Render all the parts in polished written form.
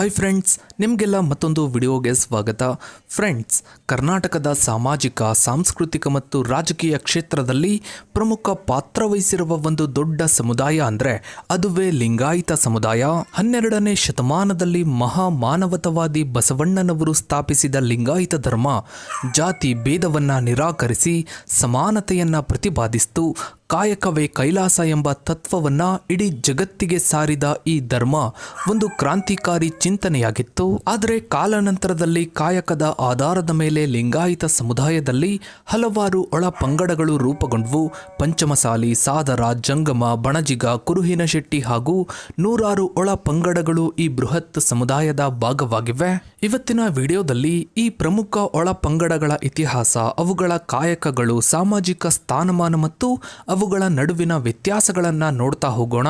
Hi friends, ನಿಮಗೆಲ್ಲ ಮತ್ತೊಂದು ವಿಡಿಯೋಗೆ ಸ್ವಾಗತ. ಫ್ರೆಂಡ್ಸ್, ಕರ್ನಾಟಕದ ಸಾಮಾಜಿಕ, ಸಾಂಸ್ಕೃತಿಕ ಮತ್ತು ರಾಜಕೀಯ ಕ್ಷೇತ್ರದಲ್ಲಿ ಪ್ರಮುಖ ಪಾತ್ರ ವಹಿಸಿರುವ ಒಂದು ದೊಡ್ಡ ಸಮುದಾಯ ಅಂದರೆ ಅದುವೇ ಲಿಂಗಾಯತ ಸಮುದಾಯ. 12ನೇ ಶತಮಾನದಲ್ಲಿ ಮಹಾ ಮಾನವತಾವಾದಿ ಬಸವಣ್ಣನವರು ಸ್ಥಾಪಿಸಿದ ಲಿಂಗಾಯತ ಧರ್ಮ ಜಾತಿ ಭೇದವನ್ನು ನಿರಾಕರಿಸಿ ಸಮಾನತೆಯನ್ನು ಪ್ರತಿಪಾದಿಸಿತು. ಕಾಯಕವೇ ಕೈಲಾಸ ಎಂಬ ತತ್ವವನ್ನು ಇಡೀ ಜಗತ್ತಿಗೆ ಸಾರಿದ ಈ ಧರ್ಮ ಒಂದು ಕ್ರಾಂತಿಕಾರಿ ಚಿಂತನೆಯಾಗಿತ್ತು. ಆದರೆ ಕಾಲಾನಂತರದಲ್ಲಿ ಕಾಯಕದ ಆಧಾರದ ಮೇಲೆ ಲಿಂಗಾಯತ ಸಮುದಾಯದಲ್ಲಿ ಹಲವಾರು ಒಳ ಪಂಗಡಗಳು ರೂಪುಗೊಂಡವು. ಪಂಚಮಸಾಲಿ, ಸಾದರ, ಜಂಗಮ, ಬಣಜಿಗ, ಕುರುಹಿನ ಶೆಟ್ಟಿ ಹಾಗೂ ನೂರಾರು ಒಳ ಪಂಗಡಗಳು ಈ ಬೃಹತ್ ಸಮುದಾಯದ ಭಾಗವಾಗಿವೆ. ಇವತ್ತಿನ ವಿಡಿಯೋದಲ್ಲಿ ಈ ಪ್ರಮುಖ ಒಳ ಪಂಗಡಗಳ ಇತಿಹಾಸ, ಅವುಗಳ ಕಾಯಕಗಳು, ಸಾಮಾಜಿಕ ಸ್ಥಾನಮಾನ ಮತ್ತು ಅವುಗಳ ನಡುವಿನ ವ್ಯತ್ಯಾಸಗಳನ್ನು ನೋಡ್ತಾ ಹೋಗೋಣ.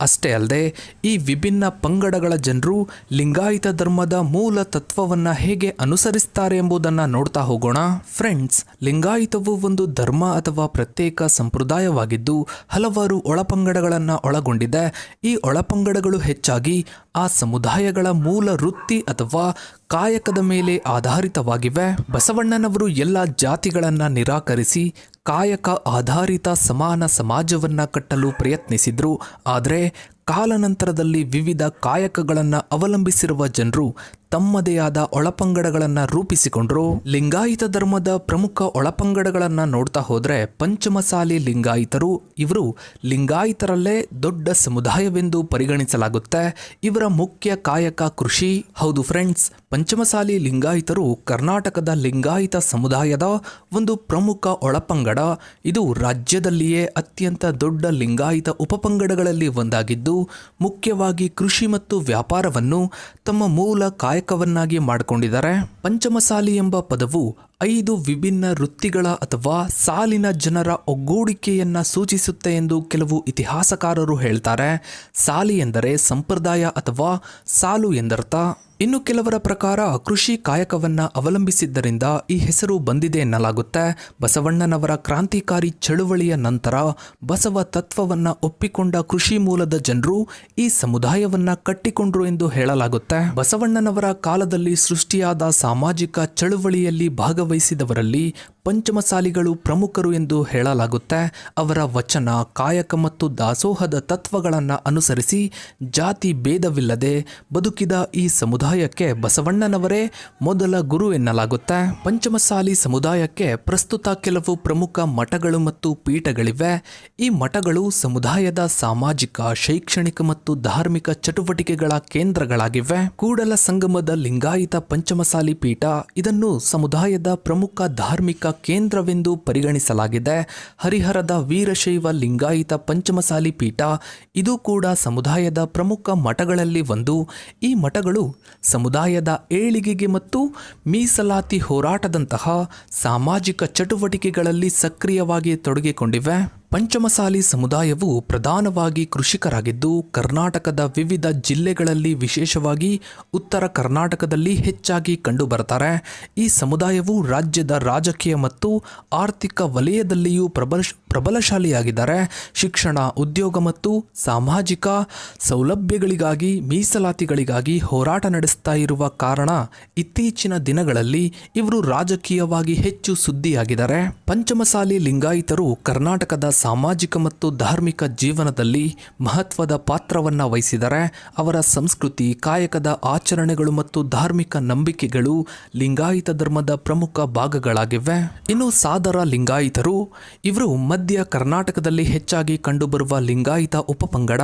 ಅಷ್ಟೇ ಅಲ್ಲದೆ ಈ ವಿಭಿನ್ನ ಪಂಗಡಗಳ ಜನರು ಲಿಂಗಾಯತ ಧರ್ಮದ ಮೂಲ ತತ್ವವನ್ನು ಹೇಗೆ ಅನುಸರಿಸ್ತಾರೆ ಎಂಬುದನ್ನು ನೋಡ್ತಾ ಹೋಗೋಣ. ಫ್ರೆಂಡ್ಸ್, ಲಿಂಗಾಯತವು ಒಂದು ಧರ್ಮ ಅಥವಾ ಪ್ರತ್ಯೇಕ ಸಂಪ್ರದಾಯವಾಗಿದ್ದು ಹಲವಾರು ಒಳಪಂಗಡಗಳನ್ನು ಒಳಗೊಂಡಿದೆ. ಈ ಒಳಪಂಗಡಗಳು ಹೆಚ್ಚಾಗಿ ಆ ಸಮುದಾಯಗಳ ಮೂಲ ವೃತ್ತಿ ಅಥವಾ ಕಾಯಕದ ಮೇಲೆ ಆಧಾರಿತವಾಗಿವೆ. ಬಸವಣ್ಣನವರು ಎಲ್ಲ ಜಾತಿಗಳನ್ನು ನಿರಾಕರಿಸಿ ಕಾಯಕ ಆಧಾರಿತ ಸಮಾನ ಸಮಾಜವನ್ನು ಕಟ್ಟಲು ಪ್ರಯತ್ನಿಸಿದ್ರು. ಆದರೆ ಕಾಲಾನಂತರದಲ್ಲಿ ವಿವಿಧ ಕಾಯಕಗಳನ್ನು ಅವಲಂಬಿಸಿರುವ ಜನರು ತಮ್ಮದೇ ಆದ ಒಳಪಂಗಡಗಳನ್ನು ರೂಪಿಸಿಕೊಂಡ್ರು. ಲಿಂಗಾಯತ ಧರ್ಮದ ಪ್ರಮುಖ ಒಳಪಂಗಡಗಳನ್ನು ನೋಡ್ತಾ ಹೋದರೆ ಪಂಚಮಸಾಲಿ ಲಿಂಗಾಯತರು, ಇವರು ಲಿಂಗಾಯತರಲ್ಲೇ ದೊಡ್ಡ ಸಮುದಾಯವೆಂದು ಪರಿಗಣಿಸಲಾಗುತ್ತೆ. ಇವರ ಮುಖ್ಯ ಕಾಯಕ ಕೃಷಿ. ಹೌದು ಫ್ರೆಂಡ್ಸ್, ಪಂಚಮಸಾಲಿ ಲಿಂಗಾಯತರು ಕರ್ನಾಟಕದ ಲಿಂಗಾಯತ ಸಮುದಾಯದ ಒಂದು ಪ್ರಮುಖ ಒಳಪಂಗಡ. ಇದು ರಾಜ್ಯದಲ್ಲಿಯೇ ಅತ್ಯಂತ ದೊಡ್ಡ ಲಿಂಗಾಯತ ಉಪಪಂಗಡಗಳಲ್ಲಿ ಒಂದಾಗಿದ್ದು ಮುಖ್ಯವಾಗಿ ಕೃಷಿ ಮತ್ತು ವ್ಯಾಪಾರವನ್ನು ತಮ್ಮ ಮೂಲ ಕಾಯಕವನ್ನಾಗಿ ಮಾಡಿಕೊಂಡಿದ್ದಾರೆ. ಪಂಚಮಸಾಲಿ ಎಂಬ ಪದವು 5 ವಿಭಿನ್ನ ವೃತ್ತಿಗಳ ಅಥವಾ ಸಾಲಿನ ಜನರ ಒಗ್ಗೂಡಿಕೆಯನ್ನು ಸೂಚಿಸುತ್ತೆ ಎಂದು ಕೆಲವು ಇತಿಹಾಸಕಾರರು ಹೇಳ್ತಾರೆ. ಸಾಲಿ ಎಂದರೆ ಸಂಪ್ರದಾಯ ಅಥವಾ ಸಾಲು ಎಂದರ್ಥ. ಇನ್ನು ಕೆಲವರ ಪ್ರಕಾರ ಕೃಷಿ ಕಾಯಕವನ್ನು ಅವಲಂಬಿಸಿದ್ದರಿಂದ ಈ ಹೆಸರು ಬಂದಿದೆ ಎನ್ನಲಾಗುತ್ತೆ. ಬಸವಣ್ಣನವರ ಕ್ರಾಂತಿಕಾರಿ ಚಳುವಳಿಯ ನಂತರ ಬಸವ ತತ್ವವನ್ನು ಒಪ್ಪಿಕೊಂಡ ಕೃಷಿ ಮೂಲದ ಜನರು ಈ ಸಮುದಾಯವನ್ನು ಕಟ್ಟಿಕೊಂಡ್ರು ಎಂದು ಹೇಳಲಾಗುತ್ತೆ. ಬಸವಣ್ಣನವರ ಕಾಲದಲ್ಲಿ ಸೃಷ್ಟಿಯಾದ ಸಾಮಾಜಿಕ ಚಳುವಳಿಯಲ್ಲಿ ಭಾಗವಹಿಸಿದವರಲ್ಲಿ ಪಂಚಮಸಾಲಿಗಳು ಪ್ರಮುಖರು ಎಂದು ಹೇಳಲಾಗುತ್ತೆ. ಅವರ ವಚನ, ಕಾಯಕ ಮತ್ತು ದಾಸೋಹದ ತತ್ವಗಳನ್ನು ಅನುಸರಿಸಿ ಜಾತಿ ಭೇದವಿಲ್ಲದೆ ಬದುಕಿದ ಈ ಸಮುದಾಯಕ್ಕೆ ಬಸವಣ್ಣನವರೇ ಮೊದಲ ಗುರು ಎನ್ನಲಾಗುತ್ತೆ. ಪಂಚಮಸಾಲಿ ಸಮುದಾಯಕ್ಕೆ ಪ್ರಸ್ತುತ ಕೆಲವು ಪ್ರಮುಖ ಮಠಗಳು ಮತ್ತು ಪೀಠಗಳಿವೆ. ಈ ಮಠಗಳು ಸಮುದಾಯದ ಸಾಮಾಜಿಕ, ಶೈಕ್ಷಣಿಕ ಮತ್ತು ಧಾರ್ಮಿಕ ಚಟುವಟಿಕೆಗಳ ಕೇಂದ್ರಗಳಾಗಿವೆ. ಕೂಡಲ ಸಂಗಮದ ಲಿಂಗಾಯತ ಪಂಚಮಸಾಲಿ ಪೀಠ, ಇದನ್ನು ಸಮುದಾಯದ ಪ್ರಮುಖ ಧಾರ್ಮಿಕ ಕೇಂದ್ರವೆಂದು ಪರಿಗಣಿಸಲಾಗಿದೆ. ಹರಿಹರದ ವೀರಶೈವ ಲಿಂಗಾಯತ ಪಂಚಮಸಾಲಿ ಪೀಠ, ಇದು ಕೂಡ ಸಮುದಾಯದ ಪ್ರಮುಖ ಮಠಗಳಲ್ಲಿ ಒಂದು. ಈ ಮಠಗಳು ಸಮುದಾಯದ ಏಳಿಗೆಗೆ ಮತ್ತು ಮೀಸಲಾತಿ ಹೋರಾಟದಂತಹ ಸಾಮಾಜಿಕ ಚಟುವಟಿಕೆಗಳಲ್ಲಿ ಸಕ್ರಿಯವಾಗಿ ತೊಡಗಿಕೊಂಡಿವೆ. ಪಂಚಮಸಾಲಿ ಸಮುದಾಯವು ಪ್ರಧಾನವಾಗಿ ಕೃಷಿಕರಾಗಿದ್ದು ಕರ್ನಾಟಕದ ವಿವಿಧ ಜಿಲ್ಲೆಗಳಲ್ಲಿ, ವಿಶೇಷವಾಗಿ ಉತ್ತರ ಕರ್ನಾಟಕದಲ್ಲಿ ಹೆಚ್ಚಾಗಿ ಕಂಡುಬರ್ತಾರೆ. ಈ ಸಮುದಾಯವು ರಾಜ್ಯದ ರಾಜಕೀಯ ಮತ್ತು ಆರ್ಥಿಕ ವಲಯದಲ್ಲಿಯೂ ಪ್ರಬಲಶಾಲಿಯಾಗಿದ್ದಾರೆ. ಶಿಕ್ಷಣ, ಉದ್ಯೋಗ ಮತ್ತು ಸಾಮಾಜಿಕ ಸೌಲಭ್ಯಗಳಿಗಾಗಿ, ಮೀಸಲಾತಿಗಳಿಗಾಗಿ ಹೋರಾಟ ನಡೆಸ್ತಾ ಇರುವ ಕಾರಣ ಇತ್ತೀಚಿನ ದಿನಗಳಲ್ಲಿ ಇವರು ರಾಜಕೀಯವಾಗಿ ಹೆಚ್ಚು ಸುದ್ದಿಯಾಗಿದ್ದಾರೆ. ಪಂಚಮಸಾಲಿ ಲಿಂಗಾಯತರು ಕರ್ನಾಟಕದ ಸಾಮಾಜಿಕ ಮತ್ತು ಧಾರ್ಮಿಕ ಜೀವನದಲ್ಲಿ ಮಹತ್ವದ ಪಾತ್ರವನ್ನು ವಹಿಸಿದ್ದಾರೆ. ಅವರ ಸಂಸ್ಕೃತಿ, ಕಾಯಕದ ಆಚರಣೆಗಳು ಮತ್ತು ಧಾರ್ಮಿಕ ನಂಬಿಕೆಗಳು ಲಿಂಗಾಯತ ಧರ್ಮದ ಪ್ರಮುಖ ಭಾಗಗಳಾಗಿವೆ. ಇನ್ನು ಸಾದರ ಲಿಂಗಾಯತರು, ಇವರು ಮಧ್ಯ ಕರ್ನಾಟಕದಲ್ಲಿ ಹೆಚ್ಚಾಗಿ ಕಂಡುಬರುವ ಲಿಂಗಾಯತ ಉಪಪಂಗಡ.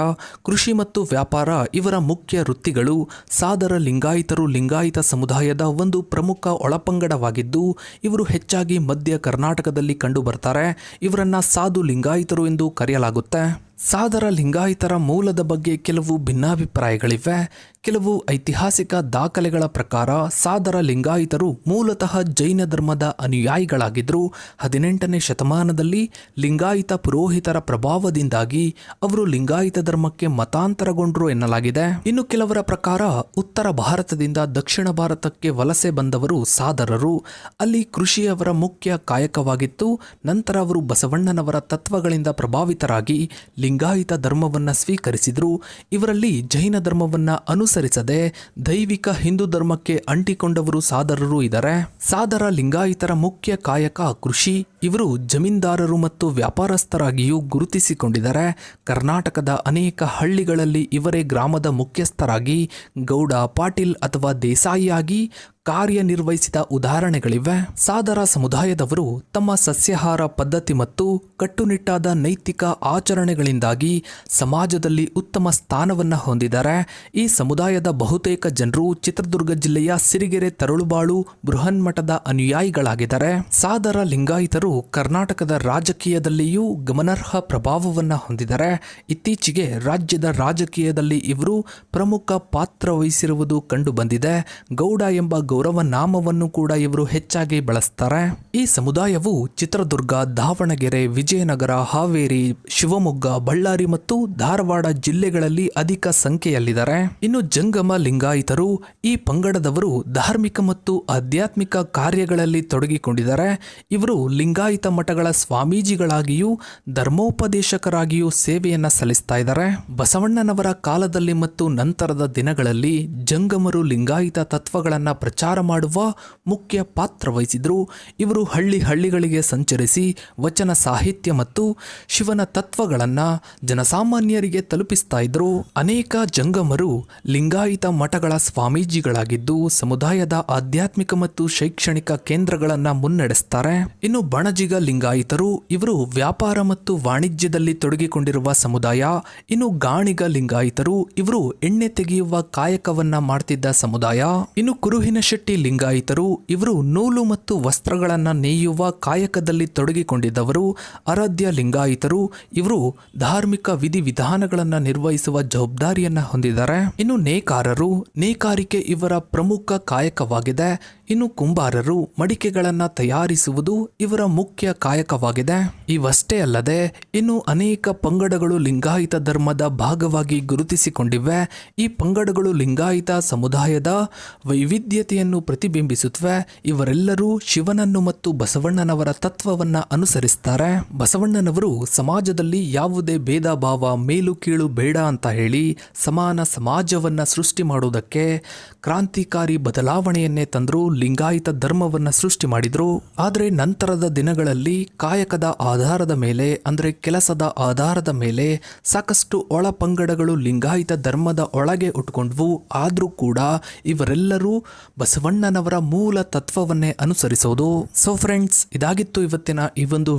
ಕೃಷಿ ಮತ್ತು ವ್ಯಾಪಾರ ಇವರ ಮುಖ್ಯ ವೃತ್ತಿಗಳು. ಸಾದರ ಲಿಂಗಾಯತರು ಲಿಂಗಾಯತ ಸಮುದಾಯದ ಒಂದು ಪ್ರಮುಖ ಒಳಪಂಗಡವಾಗಿದ್ದು ಇವರು ಹೆಚ್ಚಾಗಿ ಮಧ್ಯ ಕರ್ನಾಟಕದಲ್ಲಿ ಕಂಡುಬರ್ತಾರೆ. ಇವರನ್ನ ಸಾಧು ಲಿಂಗಾಯತರು ಎಂದು ಕರೆಯಲಾಗುತ್ತೆ. ಸಾದರ ಲಿಂಗಾಯತರ ಮೂಲದ ಬಗ್ಗೆ ಕೆಲವು ಭಿನ್ನಾಭಿಪ್ರಾಯಗಳಿವೆ. ಕೆಲವು ಐತಿಹಾಸಿಕ ದಾಖಲೆಗಳ ಪ್ರಕಾರ ಸಾದರ ಲಿಂಗಾಯತರು ಮೂಲತಃ ಜೈನ ಧರ್ಮದ ಅನುಯಾಯಿಗಳಾಗಿದ್ದರು. 18ನೇ ಶತಮಾನದಲ್ಲಿ ಲಿಂಗಾಯತ ಪುರೋಹಿತರ ಪ್ರಭಾವದಿಂದಾಗಿ ಅವರು ಲಿಂಗಾಯತ ಧರ್ಮಕ್ಕೆ ಮತಾಂತರಗೊಂಡರು ಎನ್ನಲಾಗಿದೆ. ಇನ್ನು ಕೆಲವರ ಪ್ರಕಾರ ಉತ್ತರ ಭಾರತದಿಂದ ದಕ್ಷಿಣ ಭಾರತಕ್ಕೆ ವಲಸೆ ಬಂದವರು ಸಾದರರು. ಅಲ್ಲಿ ಕೃಷಿ ಅವರ ಮುಖ್ಯ ಕಾಯಕವಾಗಿತ್ತು. ನಂತರ ಅವರು ಬಸವಣ್ಣನವರ ತತ್ವಗಳಿಂದ ಪ್ರಭಾವಿತರಾಗಿ ಲಿಂಗಾಯತ ಧರ್ಮವನ್ನ ಸ್ವೀಕರಿಸಿದ್ರು. ಇವರಲ್ಲಿ ಜೈನ ಧರ್ಮವನ್ನ ಅನುಸರಿಸದೆ ದೈವಿಕ ಹಿಂದೂ ಧರ್ಮಕ್ಕೆ ಅಂಟಿಕೊಂಡವರು ಸಾದರರು ಇದ್ದಾರೆ. ಸಾದರ ಲಿಂಗಾಯತರ ಮುಖ್ಯ ಕಾಯಕ ಕೃಷಿ. ಇವರು ಜಮೀನ್ದಾರರು ಮತ್ತು ವ್ಯಾಪಾರಸ್ಥರಾಗಿಯೂ ಗುರುತಿಸಿಕೊಂಡಿದ್ದಾರೆ. ಕರ್ನಾಟಕದ ಅನೇಕ ಹಳ್ಳಿಗಳಲ್ಲಿ ಇವರೇ ಗ್ರಾಮದ ಮುಖ್ಯಸ್ಥರಾಗಿ ಗೌಡ, ಪಾಟೀಲ್ ಅಥವಾ ದೇಸಾಯಿಯಾಗಿ ಕಾರ್ಯನಿರ್ವಹಿಸಿದ ಉದಾಹರಣೆಗಳಿವೆ. ಸಾದರ ಸಮುದಾಯದವರು ತಮ್ಮ ಸಸ್ಯಾಹಾರ ಪದ್ಧತಿ ಮತ್ತು ಕಟ್ಟುನಿಟ್ಟಾದ ನೈತಿಕ ಆಚರಣೆಗಳಿಂದಾಗಿ ಸಮಾಜದಲ್ಲಿ ಉತ್ತಮ ಸ್ಥಾನವನ್ನು ಹೊಂದಿದ್ದಾರೆ. ಈ ಸಮುದಾಯದ ಬಹುತೇಕ ಜನರು ಚಿತ್ರದುರ್ಗ ಜಿಲ್ಲೆಯ ಸಿರಿಗೆರೆ ತರಳುಬಾಳು ಬೃಹನ್ಮಠದ ಅನುಯಾಯಿಗಳಾಗಿದ್ದಾರೆ. ಸಾದರ ಲಿಂಗಾಯತರು ಕರ್ನಾಟಕದ ರಾಜಕೀಯದಲ್ಲಿಯೂ ಗಮನಾರ್ಹ ಪ್ರಭಾವವನ್ನು ಹೊಂದಿದ್ದಾರೆ. ಇತ್ತೀಚೆಗೆ ರಾಜ್ಯದ ರಾಜಕೀಯದಲ್ಲಿ ಇವರು ಪ್ರಮುಖ ಪಾತ್ರ ವಹಿಸಿರುವುದು ಕಂಡುಬಂದಿದೆ. ಗೌಡ ಎಂಬ ಗೌರವ ನಾಮವನ್ನು ಕೂಡ ಇವರು ಹೆಚ್ಚಾಗಿ ಬಳಸ್ತಾರೆ. ಈ ಸಮುದಾಯವು ಚಿತ್ರದುರ್ಗ, ದಾವಣಗೆರೆ, ವಿಜಯನಗರ, ಹಾವೇರಿ, ಶಿವಮೊಗ್ಗ, ಬಳ್ಳಾರಿ ಮತ್ತು ಧಾರವಾಡ ಜಿಲ್ಲೆಗಳಲ್ಲಿ ಅಧಿಕ ಸಂಖ್ಯೆಯಲ್ಲಿದ್ದಾರೆ. ಇನ್ನು ಜಂಗಮ ಲಿಂಗಾಯತರು ಈ ಪಂಗಡದವರು ಧಾರ್ಮಿಕ ಮತ್ತು ಆಧ್ಯಾತ್ಮಿಕ ಕಾರ್ಯಗಳಲ್ಲಿ ತೊಡಗಿಕೊಂಡಿದ್ದಾರೆ. ಇವರು ಲಿಂಗಾಯತ ಮಠಗಳ ಸ್ವಾಮೀಜಿಗಳಾಗಿಯೂ ಧರ್ಮೋಪದೇಶಕರಾಗಿಯೂ ಸೇವೆಯನ್ನ ಸಲ್ಲಿಸ್ತಾ ಇದ್ದಾರೆ. ಬಸವಣ್ಣನವರ ಕಾಲದಲ್ಲಿ ಮತ್ತು ನಂತರದ ದಿನಗಳಲ್ಲಿ ಜಂಗಮರು ಲಿಂಗಾಯತ ತತ್ವಗಳನ್ನ ಪ್ರಚಾರ ಮಾಡುವ ಮುಖ್ಯ ಪಾತ್ರ ವಹಿಸಿದ್ರು. ಇವರು ಹಳ್ಳಿಗಳಿಗೆ ಸಂಚರಿಸಿ ವಚನ ಸಾಹಿತ್ಯ ಮತ್ತು ಶಿವನ ತತ್ವಗಳನ್ನ ಜನಸಾಮಾನ್ಯರಿಗೆ ತಲುಪಿಸ್ತಾ ಇದ್ರು. ಅನೇಕ ಜಂಗಮರು ಲಿಂಗಾಯತ ಮಠಗಳ ಸ್ವಾಮೀಜಿಗಳಾಗಿದ್ದು ಸಮುದಾಯದ ಆಧ್ಯಾತ್ಮಿಕ ಮತ್ತು ಶೈಕ್ಷಣಿಕ ಕೇಂದ್ರಗಳನ್ನ ಮುನ್ನಡೆಸ್ತಾರೆ. ಇನ್ನು ಬಣಜಿಗ ಲಿಂಗಾಯತರು ಇವರು ವ್ಯಾಪಾರ ಮತ್ತು ವಾಣಿಜ್ಯದಲ್ಲಿ ತೊಡಗಿಕೊಂಡಿರುವ ಸಮುದಾಯ. ಇನ್ನು ಗಾಣಿಗ ಲಿಂಗಾಯತರು ಇವರು ಎಣ್ಣೆ ತೆಗೆಯುವ ಕಾಯಕವನ್ನ ಮಾಡ್ತಿದ್ದ ಸಮುದಾಯ. ಇನ್ನು ಕುರುಹಿನ ಶೆಟ್ಟಿ ಲಿಂಗಾಯತರು ಇವರು ನೂಲು ಮತ್ತು ವಸ್ತ್ರಗಳನ್ನ ನೇಯುವ ಕಾಯಕದಲ್ಲಿ ತೊಡಗಿಕೊಂಡಿದ್ದವರು. ಆರಾಧ್ಯ ಲಿಂಗಾಯತರು ಇವರು ಧಾರ್ಮಿಕ ವಿಧಿವಿಧಾನಗಳನ್ನ ನಿರ್ವಹಿಸುವ ಜವಾಬ್ದಾರಿಯನ್ನ ಹೊಂದಿದ್ದಾರೆ. ಇನ್ನು ನೇಕಾರರು, ನೇಕಾರಿಕೆ ಇವರ ಪ್ರಮುಖ ಕಾಯಕವಾಗಿದೆ. ಇನ್ನು ಕುಂಬಾರರು ಮಡಿಕೆಗಳನ್ನ ತಯಾರಿಸುವುದು ಇವರ ಮುಖ್ಯ ಕಾಯಕವಾಗಿದೆ. ಇವಷ್ಟೇ ಅಲ್ಲದೆ ಇನ್ನು ಅನೇಕ ಪಂಗಡಗಳು ಲಿಂಗಾಯತ ಧರ್ಮದ ಭಾಗವಾಗಿ ಗುರುತಿಸಿಕೊಂಡಿವೆ. ಈ ಪಂಗಡಗಳು ಲಿಂಗಾಯತ ಸಮುದಾಯದ ವೈವಿಧ್ಯತೆಯನ್ನು ಪ್ರತಿಬಿಂಬಿಸುತ್ತವೆ. ಇವರೆಲ್ಲರೂ ಶಿವನನ್ನು ಮತ್ತು ಬಸವಣ್ಣನವರ ತತ್ವವನ್ನ ಅನುಸರಿಸ್ತಾರೆ. ಬಸವಣ್ಣನವರು ಸಮಾಜದಲ್ಲಿ ಯಾವುದೇ ಭೇದ ಭಾವ, ಮೇಲು ಕೀಳು ಬೇಡ ಅಂತ ಹೇಳಿ ಸಮಾನ ಸಮಾಜವನ್ನ ಸೃಷ್ಟಿ ಮಾಡುವುದಕ್ಕೆ ಕ್ರಾಂತಿಕಾರಿ ಬದಲಾವಣೆಯನ್ನೇ ತಂದ್ರು. ಲಿಂಗಾಯತ ಧರ್ಮವನ್ನ ಸೃಷ್ಟಿ ಮಾಡಿದ್ರು. ಆದರೆ ನಂತರದ ದಿನಗಳಲ್ಲಿ ಕಾಯಕದ ಆಧಾರದ ಮೇಲೆ ಅಂದ್ರೆ ಕೆಲಸದ ಆಧಾರದ ಮೇಲೆ ಸಾಕಷ್ಟು ಒಳ ಪಂಗಡಗಳು ಲಿಂಗಾಯತ ಧರ್ಮದ ಒಳಗೆ ಉಟ್ಕೊಂಡ್ವು. ಆದ್ರೂ ಕೂಡ ಇವರೆಲ್ಲರೂ ಬಸವಣ್ಣನವರ ಮೂಲ ತತ್ವವನ್ನೇ ಅನುಸರಿಸೋದು. ಸೊ ಫ್ರೆಂಡ್ಸ್, ಇದಾಗಿತ್ತು ಇವತ್ತಿನ ಈ ಒಂದು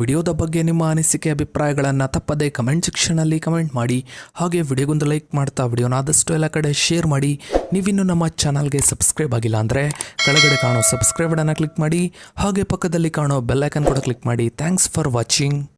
ವಿಡಿಯೋದ ಬಗ್ಗೆ ನಿಮ್ಮ ಅನಿಸಿಕೆ ಅಭಿಪ್ರಾಯಗಳನ್ನ ತಪ್ಪದೆ ಕಮೆಂಟ್ ಸೆಕ್ಷನ್ ಅಲ್ಲಿ ಕಮೆಂಟ್ ಮಾಡಿ. ಹಾಗೆ ವಿಡಿಯೋಗೊಂದು ಲೈಕ್ ಮಾಡ್ತಾ ವಿಡಿಯೋನ ಆದಷ್ಟು ಎಲ್ಲ ಕಡೆ ಶೇರ್ ಮಾಡಿ. ನೀವಿನ್ನು ನಮ್ಮ ಚಾನಲ್ಗೆ ಸಬ್ಸ್ಕ್ರೈಬ್ ಆಗಿಲ್ಲ ಅಂದ್ರೆ ಕೆಳಗಡೆ ಕಾಣೋ ಸಬ್ಸ್ಕ್ರೈಬ್ ಬಟನ್ ಕ್ಲಿಕ್ ಮಾಡಿ. ಹಾಗೆ ಪಕ್ಕದಲ್ಲಿ ಕಾಣೋ ಬೆಲ್ ಐಕಾನ್ ಕೂಡ ಕ್ಲಿಕ್ ಮಾಡಿ. Thanks for watching.